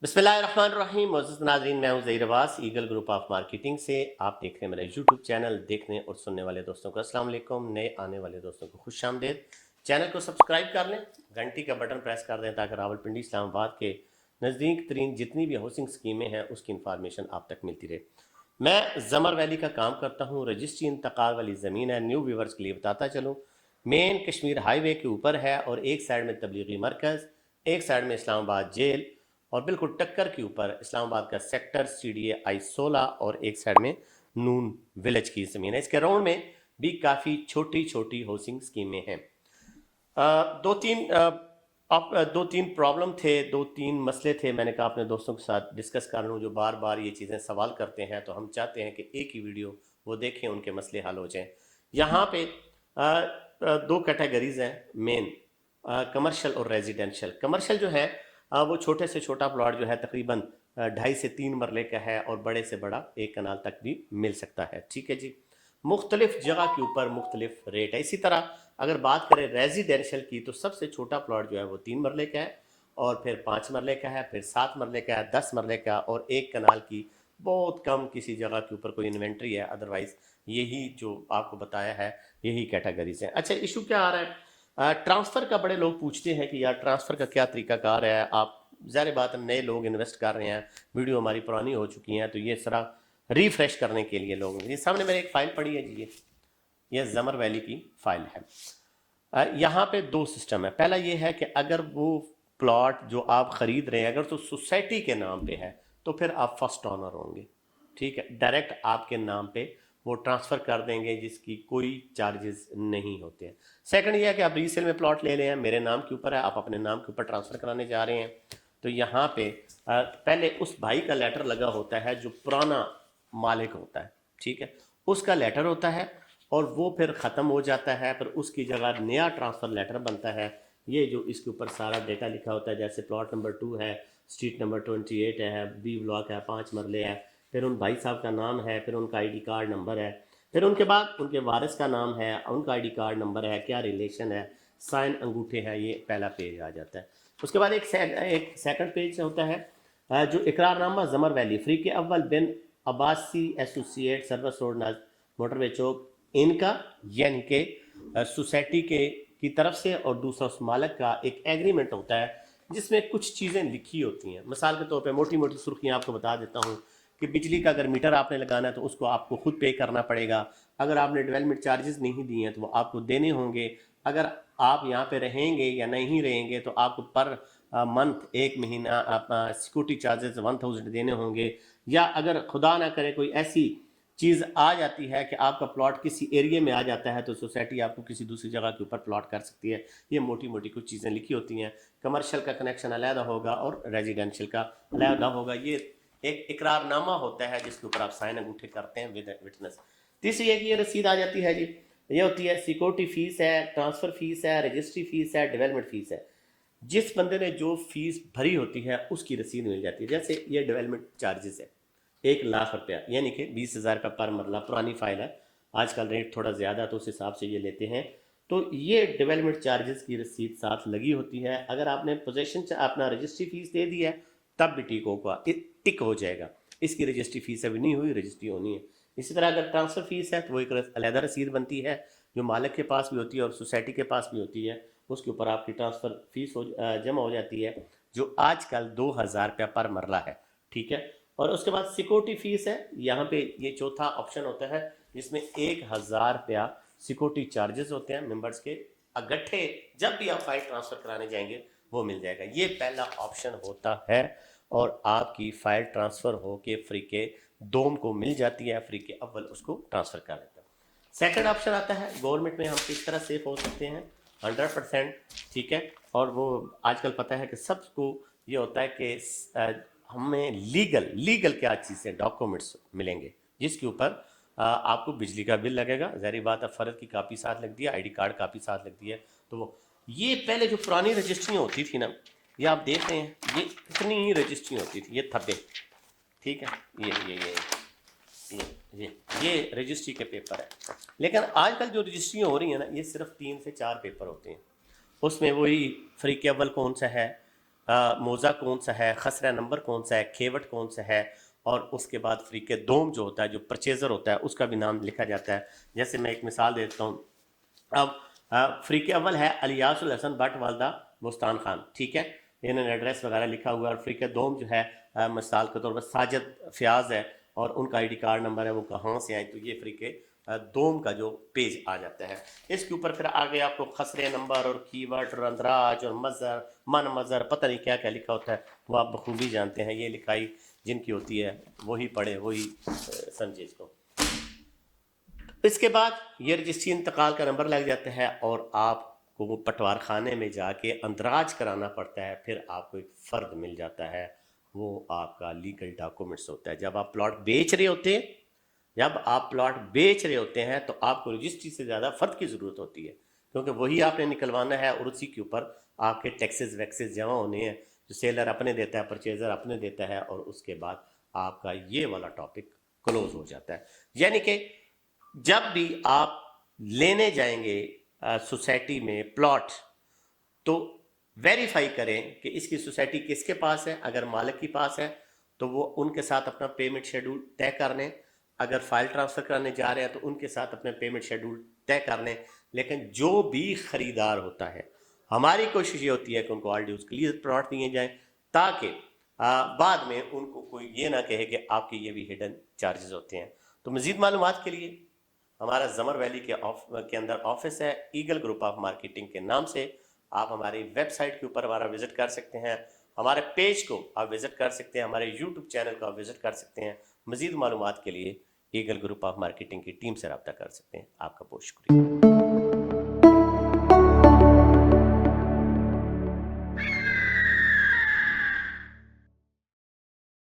बिस्मिल्लाहिर्रहमानिर्रहीम। मोअज़्ज़ज़ नाज़रीन, मैं हूं Zaheer Abbas, eagle group of marketing से। आप देख रहे हैं मेरा यूट्यूब चैनल। देखने और सुनने वाले दोस्तों को अस्सलाम वालेकुम, नए आने वाले दोस्तों को खुशामदीद। चैनल को सब्सक्राइब कर लें, घंटी का बटन प्रेस कर दें ताकि रावलपिंडी इस्लामाबाद के नज़दीक तरीन जितनी भी हाउसिंग स्कीमें हैं उसकी इंफॉर्मेशन आप तक मिलती रहे। मैं ज़मर वैली का काम करता हूँ, रजिस्ट्री इंतकाल वाली ज़मीन है। न्यू व्यूवर्स के लिए बताता चलूँ, मेन कश्मीर हाईवे के ऊपर है और एक साइड में तबलीगी मरकज़, एक साइड में इस्लामाबाद जेल और बिल्कुल टक्कर के ऊपर इस्लामाबाद का सेक्टर CDA I-16 और एक साइड में नून विलेज की ज़मीन है। इसके राउंड में भी काफ़ी छोटी छोटी हाउसिंग स्कीमें हैं। दो तीन प्रॉब्लम थे, दो तीन मसले थे। मैंने कहा अपने दोस्तों के साथ डिस्कस कर लूँ जो बार बार ये चीज़ें सवाल करते हैं, तो हम चाहते हैं कि एक ही वीडियो वो देखें, उनके मसले हल हो जाएँ। यहाँ पे दो कैटेगरीज हैं मेन, कमर्शियल और रेजिडेंशियल। कमर्शियल जो है वो छोटे से छोटा प्लॉट जो है तकरीबन 2.5 से 3 मरले का है और बड़े से बड़ा 1 कनाल तक भी मिल सकता है। ठीक है जी, मुख्तलिफ जगह के ऊपर मुख्तलिफ रेट है। इसी तरह अगर बात करें रेजिडेंशियल की, तो सबसे छोटा प्लॉट जो है वो 3 मरले का है और फिर 5 मरले का है, फिर 7 मरले का है, 10 मरले का और 1 कनाल की बहुत कम किसी जगह के ऊपर कोई इन्वेंट्री है। अदरवाइज यही जो आपको बताया है यही कैटेगरीज हैं। अच्छा, इशू क्या आ रहा है? ट्रांसफ़र का बड़े लोग पूछते हैं कि यार ट्रांसफ़र का क्या तरीकाकार है। आप ज़ाहिर बात है नए लोग इन्वेस्ट कर रहे हैं, वीडियो हमारी पुरानी हो चुकी हैं, तो ये सारा रिफ़्रेश करने के लिए लोग, ये सामने मेरे एक फ़ाइल पड़ी है जी, ये ज़मर वैली की फ़ाइल है। यहाँ पे दो सिस्टम है। पहला ये है कि अगर वो प्लॉट जो आप ख़रीद रहे हैं अगर तो सोसाइटी के नाम पे है तो फिर आप फर्स्ट ऑनर होंगे। ठीक है, डायरेक्ट आपके नाम पे वो ट्रांसफ़र कर देंगे जिसकी कोई चार्जेस नहीं होते हैं। सेकंड ये है कि आप रीसेल में प्लॉट ले रहे हैं, मेरे नाम के ऊपर है, आप अपने नाम के ऊपर ट्रांसफ़र कराने जा रहे हैं, तो यहाँ पे पहले उस भाई का लेटर लगा होता है जो पुराना मालिक होता है। ठीक है, उसका लेटर होता है और वो फिर ख़त्म हो जाता है, फिर उसकी जगह नया ट्रांसफ़र लेटर बनता है। ये जो इसके ऊपर सारा डेटा लिखा होता है, जैसे प्लॉट नंबर 2 है, स्ट्रीट नंबर 28 है, B ब्लॉक है, 5 मरले है, फिर उन भाई साहब का नाम है, फिर उनका ID कार्ड नंबर है, फिर उनके बाद उनके वारिस का नाम है, उनका ID कार्ड नंबर है, क्या रिलेशन है, साइन अंगूठे है, ये पहला पेज आ जाता है। उसके बाद एक सेकंड पेज होता है जो इकरारनामा ज़मर वैली फ्री के अव्वल बिन Abbasi associate service road motorway चौक इनका, यानी कि सोसाइटी के की तरफ से, और दूसरा उस मालिक का एक एग्रीमेंट होता है जिसमें कुछ चीज़ें लिखी होती हैं। मिसाल के तौर पे मोटी मोटी सुर्खियाँ आपको बता देता हूँ कि बिजली का अगर मीटर आपने लगाना है तो उसको आपको खुद पे करना पड़ेगा। अगर आपने डेवलपमेंट चार्जेस नहीं दिए हैं तो वो आपको देने होंगे। अगर आप यहाँ पे रहेंगे या नहीं रहेंगे तो आपको पर मंथ 1 महीना सिक्योरिटी चार्जेस 1000 देने होंगे। या अगर खुदा ना करे कोई ऐसी चीज़ आ जाती है कि आपका प्लॉट किसी एरिया में आ जाता है तो सोसाइटी आपको किसी दूसरी जगह के ऊपर प्लॉट कर सकती है। ये मोटी मोटी कुछ चीज़ें लिखी होती हैं। कमर्शियल का कनेक्शन अलहदा होगा और रेजिडेंशियल का अलहदा होगा। ये एक इकरारनामा होता है जिसके ऊपर आप साइन अंगूठे करते हैं विद विटनेस। तीसरी एक ये रसीद आ जाती है जी, ये होती है सिक्योरिटी फीस है, ट्रांसफ़र फीस है, रजिस्ट्री फीस है, डेवलपमेंट फीस है। जिस बंदे ने जो फीस भरी होती है उसकी रसीद मिल जाती है। जैसे ये डेवलपमेंट चार्जेस है 1,00,000 रुपया, यानी कि 20,000 रुपये पर मरला। पुरानी फाइल है, आजकल रेट थोड़ा ज़्यादा तो उस हिसाब से ये लेते हैं। तो ये डेवलपमेंट चार्जेस की रसीद साथ लगी होती है। अगर आपने पोजेशन अपना रजिस्ट्री फीस दे दी है तब भी टिक हो जाएगा। इसकी रजिस्ट्री फीस अभी नहीं हुई, रजिस्ट्री होनी है। इसी तरह अगर ट्रांसफ़र फीस है तो वो एक अलहदा रसीद बनती है जो मालिक के पास भी होती है और सोसाइटी के पास भी होती है। उसके ऊपर आपकी ट्रांसफ़र फीस जमा हो जाती है जो आजकल 2,000 रुपया पर मरला है। ठीक है, और उसके बाद सिक्योरिटी फीस है। यहाँ पे ये चौथा ऑप्शन होता है जिसमें 1,000 रुपया सिक्योरिटी चार्जेस होते हैं मेंबर्स के इकट्ठे। जब भी आप फाइल ट्रांसफ़र कराने जाएंगे वो मिल जाएगा। ये पहला ऑप्शन होता है और आपकी फ़ाइल ट्रांसफ़र हो के फ्री के दोम को मिल जाती है, फ्री के अव्वल उसको ट्रांसफ़र कर देता है। सेकंड ऑप्शन आता है गवर्नमेंट में हम किस तरह सेफ हो सकते हैं 100%। ठीक है, और वो आजकल पता है कि सबको ये होता है कि हमें लीगल क्या चीज़ से डॉक्यूमेंट्स मिलेंगे जिसके ऊपर आपको बिजली का बिल लगेगा। ज़ाहिर बात है, फ़र्द की कापी साथ लगती है, ID कार्ड कापी साथ लगती है। तो वो ये पहले जो पुरानी रजिस्ट्री होती थी ना, ये आप देख रहे हैं, ये इतनी ही रजिस्ट्री होती थी, ये थब्बे। ठीक है, ये रजिस्ट्री के पेपर है। लेकिन आजकल जो रजिस्ट्री हो रही है ना, ये सिर्फ 3 से 4 पेपर होते हैं। उसमें वही फ्री के अव्वल कौन सा है, मोज़ा कौन सा है, खसरा नंबर कौन सा है, खेवट कौन सा है, और उसके बाद फ़रीक़े दोम जो होता है, जो परचेज़र होता है, उसका भी नाम लिखा जाता है। जैसे मैं एक मिसाल देता हूँ। अब फ़रीक़े अव्वल है अलियासुल हसन भट्ट वालदा बुस्तान खान, ठीक है, इन्होंने एड्रेस वगैरह लिखा हुआ है। और फ़रीक़े दोम जो है मिसाल के तौर पर साजिद फ़याज़ है और उनका ID कार्ड नंबर है, वो कहाँ से आए, तो ये फ़रीक़े दोम का जो पेज आ जाता है। इसके ऊपर फिर आगे आपको खसरे नंबर और कीवर्ड और अंदराज और मज़र मन मज़र पता नहीं क्या क्या लिखा होता है, वो आप बखूबी जानते हैं। ये लिखाई जिनकी होती है वही पढ़े, वही समझे इसको। इसके बाद ये रजिस्ट्री इंतकाल का नंबर लग जाता है और आपको पटवार खाने में जाके अंदराज कराना पड़ता है। फिर आपको एक फ़र्द मिल जाता है, वो आपका लीगल डॉक्यूमेंट्स होता है। जब आप प्लॉट बेच रहे होते हैं, जब आप प्लॉट बेच रहे होते हैं तो आपको रजिस्ट्री से ज़्यादा फ़र्द की ज़रूरत होती है, क्योंकि वही आपने निकलवाना है और उसी के ऊपर आपके टैक्सेस वैक्सेस जमा होने हैं, जो सेलर अपने देता है, परचेज़र अपने देता है, और उसके बाद आपका ये वाला टॉपिक क्लोज हो जाता है। यानी कि जब भी आप लेने जाएंगे सोसाइटी में प्लॉट, तो वेरीफाई करें कि इसकी सोसाइटी किसके पास है। अगर मालिक के पास है तो वो उनके साथ अपना पेमेंट शेड्यूल तय कर लें। अगर फाइल ट्रांसफ़र कराने जा रहे हैं तो उनके साथ अपने पेमेंट शेड्यूल तय कर लें। लेकिन जो भी ख़रीदार होता है, हमारी कोशिश ये होती है कि उनको ऑल ड्यूज़ क्लियर प्लॉट दिए जाएँ, ताकि बाद में उनको कोई ये ना कहे कि आपके ये भी हिडन चार्जेस होते हैं। तो मज़ीद मालूमात के लिए हमारा जमर वैली के अंदर ऑफिस है, ईगल ग्रुप ऑफ मार्केटिंग के नाम से। आप हमारी वेबसाइट के ऊपर हमारा विजिट कर सकते हैं, हमारे पेज को आप विजिट कर सकते हैं, हमारे यूट्यूब चैनल को आप विजिट कर सकते हैं। मज़ीद मालूमात के लिए ईगल ग्रुप ऑफ मार्केटिंग की टीम से रब्ता कर सकते हैं। आपका बहुत शुक्रिया।